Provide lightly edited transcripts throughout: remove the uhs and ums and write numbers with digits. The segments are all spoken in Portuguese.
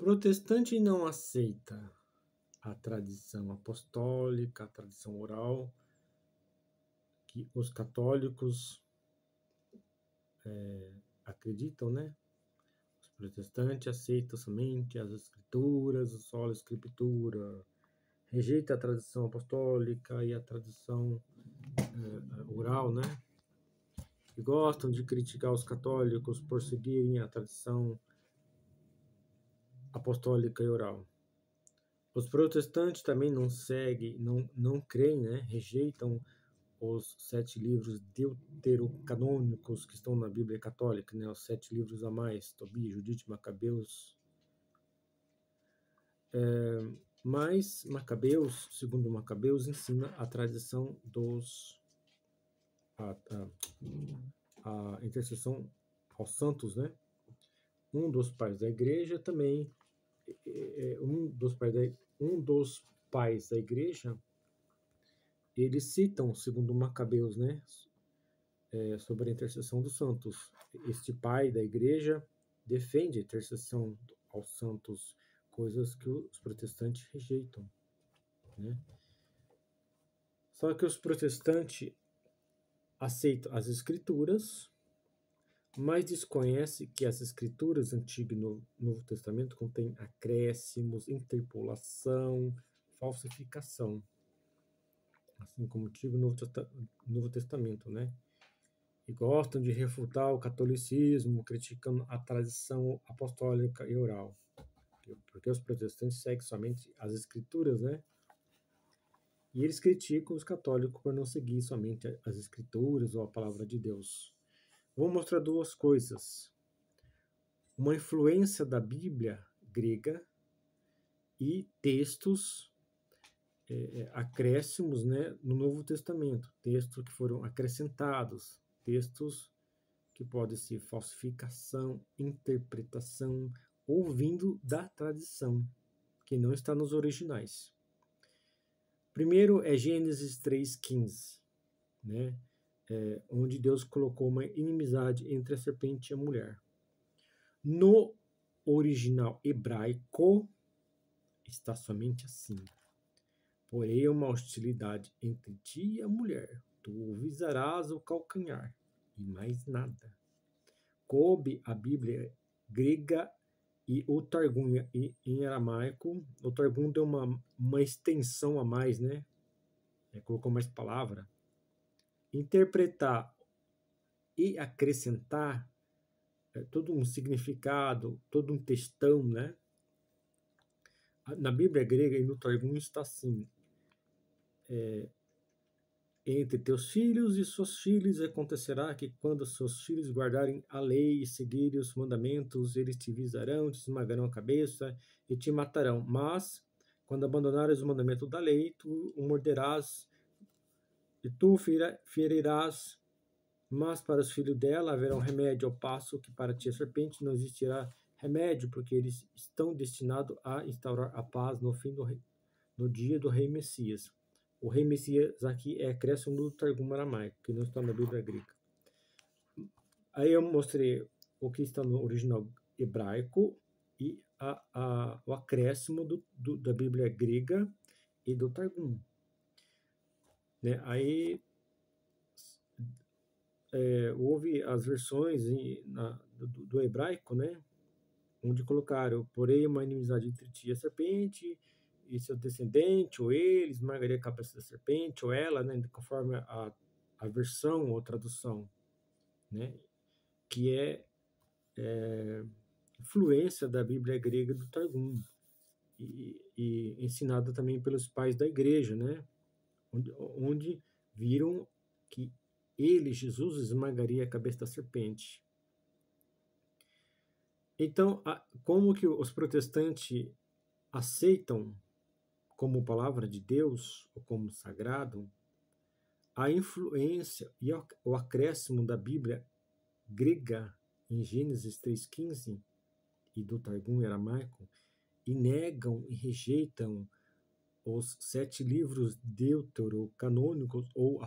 Protestante não aceita a tradição apostólica, a tradição oral, que os católicos acreditam, né? Os protestantes aceitam somente as escrituras, só a escritura, rejeita a tradição apostólica e a tradição oral, né? E gostam de criticar os católicos por seguirem a tradição apostólica e oral. Os protestantes também não seguem, não creem, né? Rejeitam os 7 livros deuterocanônicos que estão na Bíblia Católica, né? Os 7 livros a mais, Tobias, Judite, Macabeus. Mas Macabeus, segundo Macabeus, ensina a tradição a intercessão aos santos, né? Um dos pais da igreja também, um dos pais da igreja, eles citam, segundo Macabeus, né? Sobre a intercessão dos santos. Este pai da igreja defende a intercessão aos santos, coisas que os protestantes rejeitam, né? Só que os protestantes aceitam as escrituras, mas desconhecem que as escrituras Antigo e Novo Testamento contêm acréscimos, interpolação, falsificação, assim como o Antigo e Novo Testamento, né? E gostam de refutar o catolicismo, criticando a tradição apostólica e oral. Porque os protestantes seguem somente as escrituras, né? E eles criticam os católicos por não seguir somente as escrituras ou a palavra de Deus. Vou mostrar duas coisas. Uma influência da Bíblia grega e textos acréscimos, né, no Novo Testamento. Textos que foram acrescentados, textos que podem ser falsificação, interpretação, ou vindo da tradição, que não está nos originais. Primeiro é Gênesis 3,15, né? Onde Deus colocou uma inimizade entre a serpente e a mulher. No original hebraico está somente assim: porém uma hostilidade entre ti e a mulher, tu visarás o calcanhar, e mais nada. Coube a Bíblia grega e o Targum em aramaico. O Targum deu uma extensão a mais, né? Colocou mais palavra. Interpretar e acrescentar todo um significado, todo um textão, né? Na Bíblia grega e no Targum está assim: entre teus filhos e seus filhos acontecerá que, quando seus filhos guardarem a lei e seguirem os mandamentos, eles te visarão, te esmagarão a cabeça e te matarão. Mas, quando abandonares o mandamento da lei, tu o morderás e tu ferirás. Mas para os filhos dela haverá um remédio, ao passo que para ti a serpente não existirá remédio, porque eles estão destinados a instaurar a paz no dia do rei Messias. O rei Messias aqui é acréscimo do Targum aramaico, que não está na Bíblia grega. Aí eu mostrei o que está no original hebraico e o acréscimo da Bíblia grega e do Targum, né? Aí houve as versões do hebraico, né? Onde colocaram: porém uma inimizade entre ti e a serpente, e seu descendente, ou ele, esmagaria a cabeça da serpente, ou ela, né, conforme a versão ou tradução, né, que é influência da Bíblia grega do Targum, e ensinada também pelos pais da igreja, né, onde viram que ele, Jesus, esmagaria a cabeça da serpente. Então, como que os protestantes aceitam como palavra de Deus, ou como sagrado, a influência e o acréscimo da Bíblia grega em Gênesis 3,15 e do Targum aramaico, e negam e rejeitam os 7 livros deuterocanônicos ou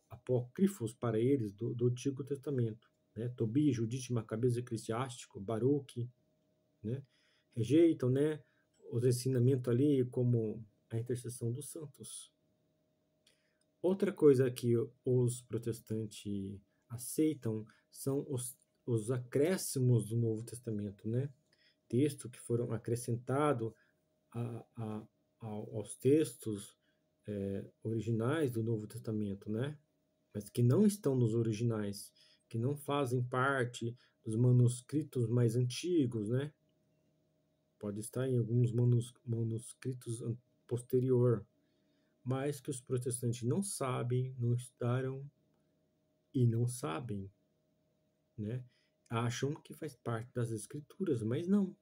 apócrifos para eles do Antigo Testamento, né? Tobias, Judite, Macabeus, Eclesiástico, Baruque, né? rejeitam, né, os ensinamentos ali como a intercessão dos santos. Outra coisa que os protestantes aceitam são os acréscimos do Novo Testamento, né? Textos que foram acrescentados aos textos originais do Novo Testamento, né? Mas que não estão nos originais, que não fazem parte dos manuscritos mais antigos, né? Pode estar em alguns manuscritos posterior, mas que os protestantes não sabem, não estudaram e não sabem, né? Acham que faz parte das escrituras, mas não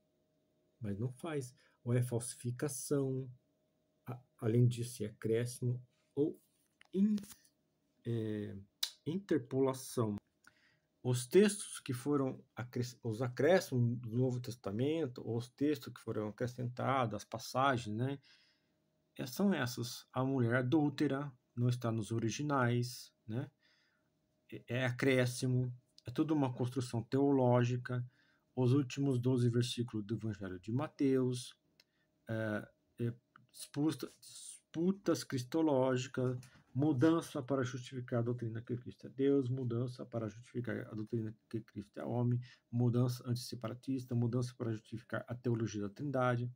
faz. Ou é falsificação, além disso, é acréscimo ou interpolação. Os textos que foram os acréscimos do Novo Testamento, os textos que foram acrescentados, as passagens, né? São essas. A mulher adúltera não está nos originais, né? É acréscimo, é tudo uma construção teológica. Os últimos 12 versículos do Evangelho de Mateus, disputas cristológicas, mudança para justificar a doutrina que Cristo é Deus, mudança para justificar a doutrina que Cristo é homem, mudança antisseparatista, mudança para justificar a teologia da Trindade,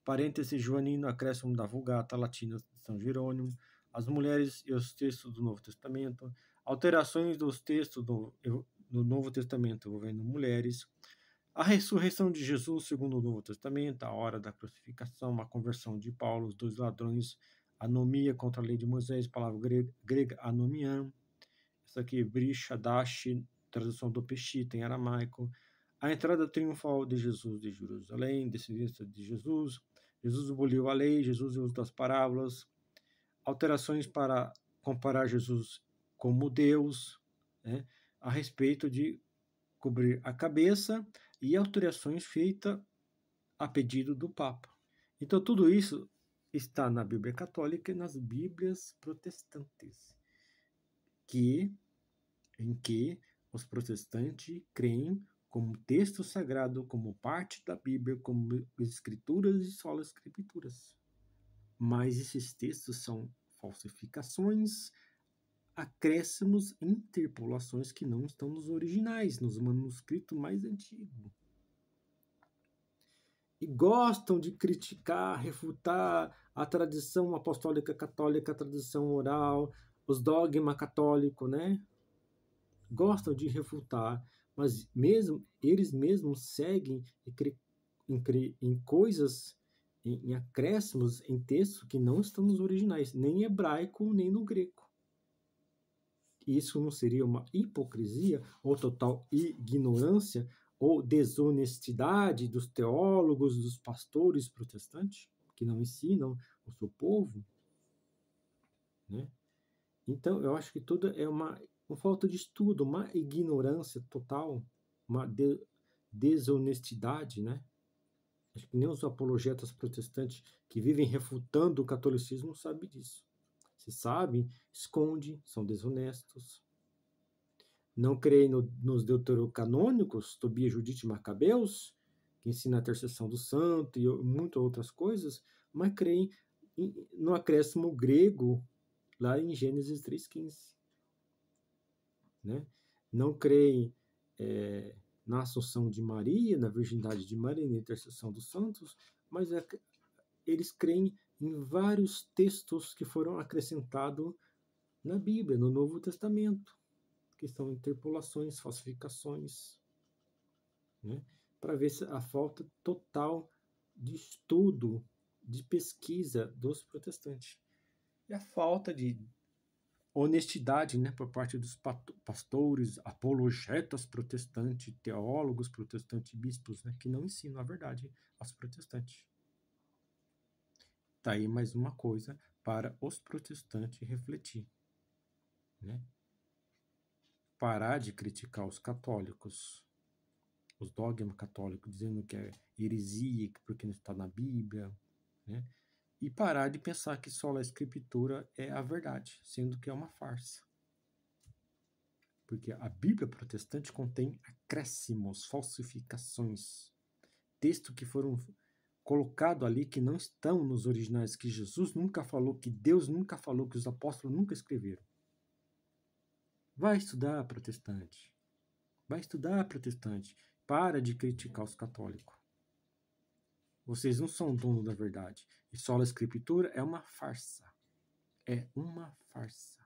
parêntese joanino, acréscimo da Vulgata Latina de São Jerônimo, as mulheres e os textos do Novo Testamento, alterações dos textos do Novo Testamento envolvendo mulheres, a ressurreição de Jesus segundo o Novo Testamento, a hora da crucificação, a conversão de Paulo, os 2 ladrões, anomia contra a lei de Moisés, palavra grega anomian, isso aqui, Brishadashi, tradução do Peshitta em aramaico, a entrada triunfal de Jesus de Jerusalém, descendência de Jesus, Jesus aboliu a lei, Jesus e o uso das parábolas, alterações para comparar Jesus como Deus, né, a respeito de cobrir a cabeça e alterações feitas a pedido do Papa. Então, tudo isso está na Bíblia Católica e nas Bíblias protestantes, em que os protestantes creem como texto sagrado, como parte da Bíblia, como escrituras e só escrituras. Mas esses textos são falsificações, acréscimos, interpolações que não estão nos originais, nos manuscritos mais antigos. E gostam de criticar, refutar a tradição apostólica católica, a tradição oral, os dogmas católicos, né? Gostam de refutar, mas eles mesmos seguem em coisas, em acréscimos, em textos que não estão nos originais, nem em hebraico, nem no grego. Isso não seria uma hipocrisia ou total ignorância ou desonestidade dos teólogos, dos pastores protestantes, que não ensinam o seu povo? Né? Então, eu acho que tudo é uma falta de estudo, uma ignorância total, uma desonestidade, né? Acho que nem os apologetas protestantes que vivem refutando o catolicismo sabem disso. Se sabem, escondem, são desonestos. Não creem nos deuterocanônicos, Tobias, Judite e Macabeus, que ensina a intercessão do santo e muitas outras coisas, mas creem no acréscimo grego, lá em Gênesis 3,15. Né? Não creem na Assunção de Maria, na virgindade de Maria, na intercessão dos santos, mas eles creem em vários textos que foram acrescentados na Bíblia, no Novo Testamento, que são interpolações, falsificações, né? Para ver a falta total de estudo, de pesquisa dos protestantes. E a falta de honestidade, né, por parte dos pastores, apologetas protestantes, teólogos protestantes, bispos, né, que não ensinam a verdade aos protestantes. Tá aí mais uma coisa para os protestantes refletir, né? Parar de criticar os católicos, os dogmas católicos, dizendo que é heresia, porque não está na Bíblia, né? E parar de pensar que só a escritura é a verdade, sendo que é uma farsa. Porque a Bíblia protestante contém acréscimos, falsificações, textos que foram colocados ali que não estão nos originais, que Jesus nunca falou, que Deus nunca falou, que os apóstolos nunca escreveram. Vai estudar, protestante. Vai estudar, protestante. Para de criticar os católicos. Vocês não são dono da verdade. E sola escritura é uma farsa. É uma farsa.